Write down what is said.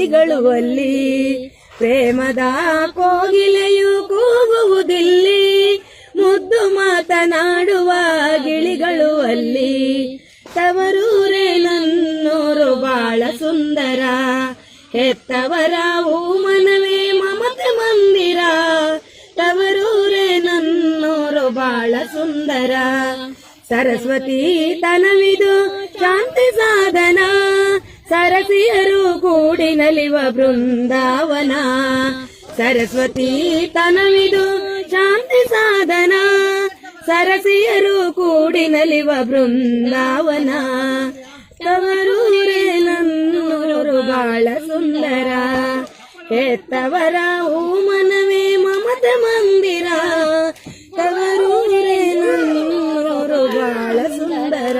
ಗಿಳಿಗಳು ಅಲ್ಲಿ ಪ್ರೇಮದ ಕೋಗಿಲೆಯು ಕೂಗುವುದಿಲ್ಲಿ ಮುದ್ದು ಮಾತನಾಡುವ ಗಿಳಿಗಳು ಅಲ್ಲಿ ತವರೂರೇ ನನ್ನೂರು ಬಾಳ ಸುಂದರ ಹೆತ್ತವರ ಮನವೇ ಮಮತೆ ಮಂದಿರ ತವರೂರೇ ನನ್ನೂರು ಬಾಳ ಸುಂದರ ಸರಸ್ವತಿ ತನವಿದು ಶಾಂತಿ ಸಾಧನ ಸರಸಿಯರು ಕೂಡಿ ನಲಿವ ಬೃಂದಾವನ ಸರಸ್ವತಿ ತನವಿದು ಶಾಂತಿ ಸಾಧನ ಸರಸಿಯರು ಕೂಡಿ ನಲಿವ ಬೃಂದಾವನ ತವರೂರೇ ನನ್ನೂರು ಬಾಳ ಸುಂದರ ಹೆತ್ತವರ ಮನವೇ ಮಮತೆ ಮಂದಿರ ತವರೂರೇ ನನ್ನೂರು ಬಾಳ ಸುಂದರ.